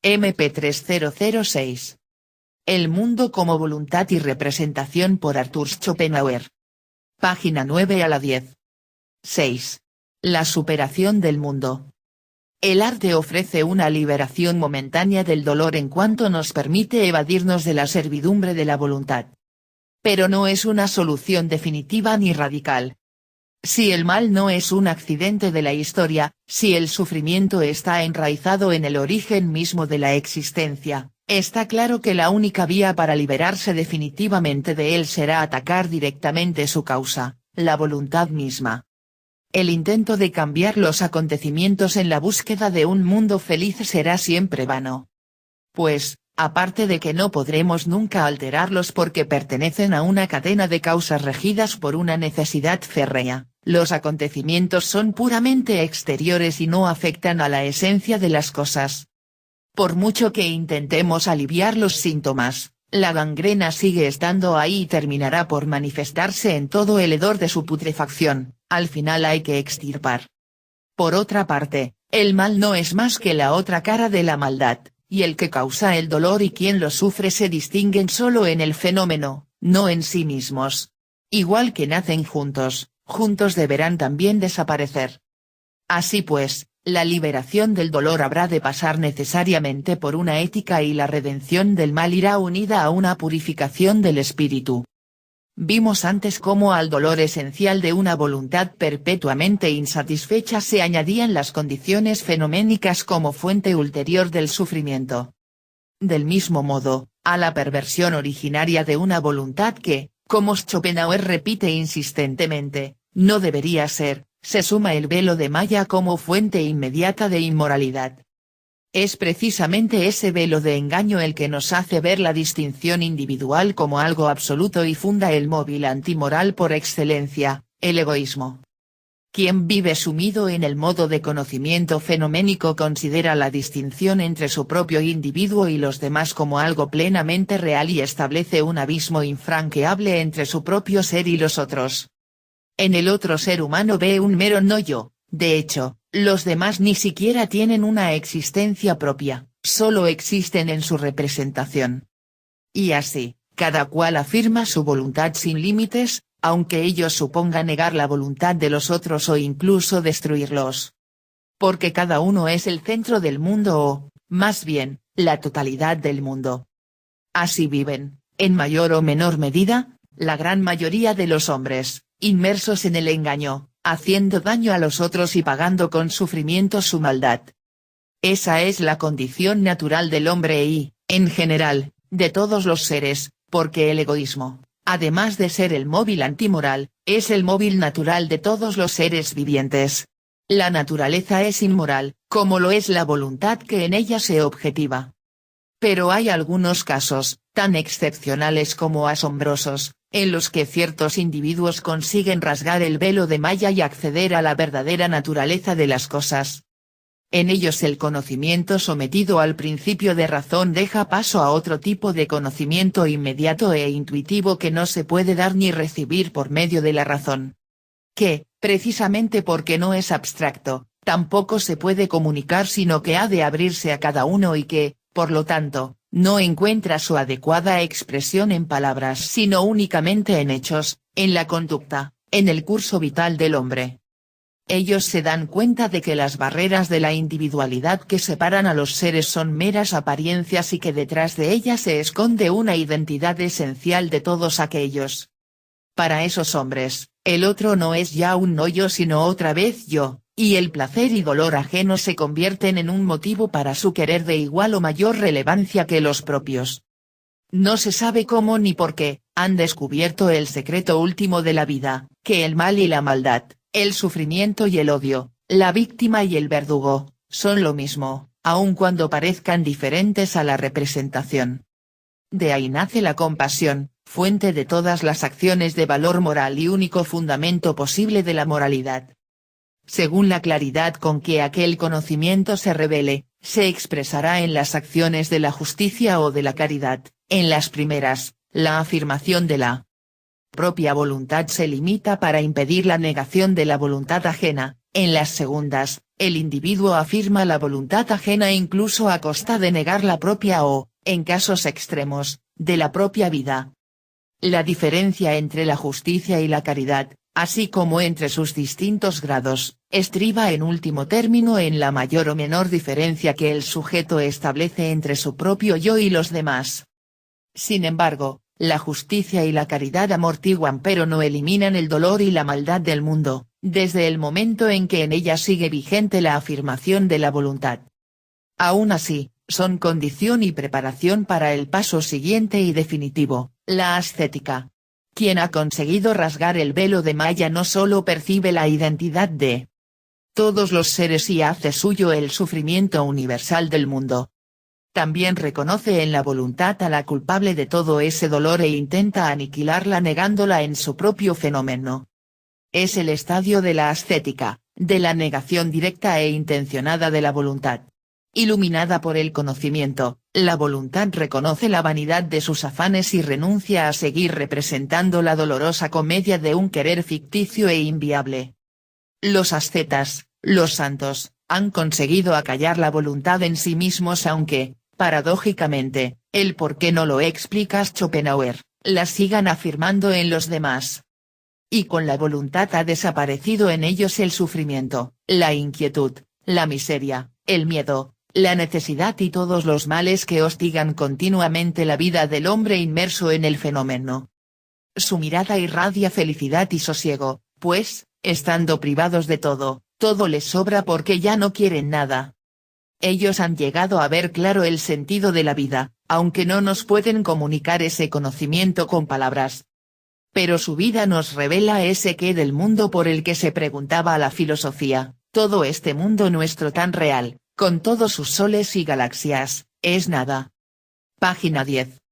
MP3006. El mundo como voluntad y representación por Arthur Schopenhauer. Página 9 a la 10. 6. La superación del mundo. El arte ofrece una liberación momentánea del dolor en cuanto nos permite evadirnos de la servidumbre de la voluntad. Pero no es una solución definitiva ni radical. Si el mal no es un accidente de la historia, si el sufrimiento está enraizado en el origen mismo de la existencia, está claro que la única vía para liberarse definitivamente de él será atacar directamente su causa, la voluntad misma. El intento de cambiar los acontecimientos en la búsqueda de un mundo feliz será siempre vano. Pues, aparte de que no podremos nunca alterarlos porque pertenecen a una cadena de causas regidas por una necesidad férrea, los acontecimientos son puramente exteriores y no afectan a la esencia de las cosas. Por mucho que intentemos aliviar los síntomas, la gangrena sigue estando ahí y terminará por manifestarse en todo el hedor de su putrefacción. Al final hay que extirpar. Por otra parte, el mal no es más que la otra cara de la maldad, y el que causa el dolor y quien lo sufre se distinguen solo en el fenómeno, no en sí mismos. Igual que nacen juntos, juntos deberán también desaparecer. Así pues, la liberación del dolor habrá de pasar necesariamente por una ética y la redención del mal irá unida a una purificación del espíritu. Vimos antes cómo al dolor esencial de una voluntad perpetuamente insatisfecha se añadían las condiciones fenoménicas como fuente ulterior del sufrimiento. Del mismo modo, a la perversión originaria de una voluntad que, como Schopenhauer repite insistentemente, no debería ser, se suma el velo de Maya como fuente inmediata de inmoralidad. Es precisamente ese velo de engaño el que nos hace ver la distinción individual como algo absoluto y funda el móvil antimoral por excelencia, el egoísmo. Quien vive sumido en el modo de conocimiento fenoménico considera la distinción entre su propio individuo y los demás como algo plenamente real y establece un abismo infranqueable entre su propio ser y los otros. En el otro ser humano ve un mero no yo, de hecho, los demás ni siquiera tienen una existencia propia, solo existen en su representación. Y así, cada cual afirma su voluntad sin límites, aunque ello suponga negar la voluntad de los otros o incluso destruirlos. Porque cada uno es el centro del mundo o, más bien, la totalidad del mundo. Así viven, en mayor o menor medida, la gran mayoría de los hombres, inmersos en el engaño, haciendo daño a los otros y pagando con sufrimiento su maldad. Esa es la condición natural del hombre y, en general, de todos los seres, porque el egoísmo, además de ser el móvil antimoral, es el móvil natural de todos los seres vivientes. La naturaleza es inmoral, como lo es la voluntad que en ella se objetiva. Pero hay algunos casos, tan excepcionales como asombrosos, en los que ciertos individuos consiguen rasgar el velo de Maya y acceder a la verdadera naturaleza de las cosas. En ellos el conocimiento sometido al principio de razón deja paso a otro tipo de conocimiento inmediato e intuitivo que no se puede dar ni recibir por medio de la razón. Que, precisamente porque no es abstracto, tampoco se puede comunicar sino que ha de abrirse a cada uno y que, por lo tanto, no encuentra su adecuada expresión en palabras sino únicamente en hechos, en la conducta, en el curso vital del hombre. Ellos se dan cuenta de que las barreras de la individualidad que separan a los seres son meras apariencias y que detrás de ellas se esconde una identidad esencial de todos aquellos. Para esos hombres, el otro no es ya un no yo sino otra vez yo, y el placer y dolor ajeno se convierten en un motivo para su querer de igual o mayor relevancia que los propios. No se sabe cómo ni por qué, han descubierto el secreto último de la vida, que el mal y la maldad, el sufrimiento y el odio, la víctima y el verdugo, son lo mismo, aun cuando parezcan diferentes a la representación. De ahí nace la compasión, fuente de todas las acciones de valor moral y único fundamento posible de la moralidad. Según la claridad con que aquel conocimiento se revele, se expresará en las acciones de la justicia o de la caridad. En las primeras, la afirmación de la propia voluntad se limita para impedir la negación de la voluntad ajena, en las segundas, el individuo afirma la voluntad ajena incluso a costa de negar la propia o, en casos extremos, de la propia vida. La diferencia entre la justicia y la caridad, así como entre sus distintos grados, estriba en último término en la mayor o menor diferencia que el sujeto establece entre su propio yo y los demás. Sin embargo, la justicia y la caridad amortiguan pero no eliminan el dolor y la maldad del mundo, desde el momento en que en ella sigue vigente la afirmación de la voluntad. Aún así, son condición y preparación para el paso siguiente y definitivo, la ascética. Quien ha conseguido rasgar el velo de Maya no solo percibe la identidad de todos los seres y hace suyo el sufrimiento universal del mundo. También reconoce en la voluntad a la culpable de todo ese dolor e intenta aniquilarla negándola en su propio fenómeno. Es el estadio de la ascética, de la negación directa e intencionada de la voluntad. Iluminada por el conocimiento, la voluntad reconoce la vanidad de sus afanes y renuncia a seguir representando la dolorosa comedia de un querer ficticio e inviable. Los ascetas, los santos, han conseguido acallar la voluntad en sí mismos aunque, paradójicamente, el por qué no lo explica Schopenhauer, la sigan afirmando en los demás. Y con la voluntad ha desaparecido en ellos el sufrimiento, la inquietud, la miseria, el miedo, la necesidad y todos los males que hostigan continuamente la vida del hombre inmerso en el fenómeno. Su mirada irradia felicidad y sosiego, pues, estando privados de todo, todo les sobra porque ya no quieren nada. Ellos han llegado a ver claro el sentido de la vida, aunque no nos pueden comunicar ese conocimiento con palabras. Pero su vida nos revela ese qué del mundo por el que se preguntaba la filosofía, todo este mundo nuestro tan real, con todos sus soles y galaxias, es nada. Página 10.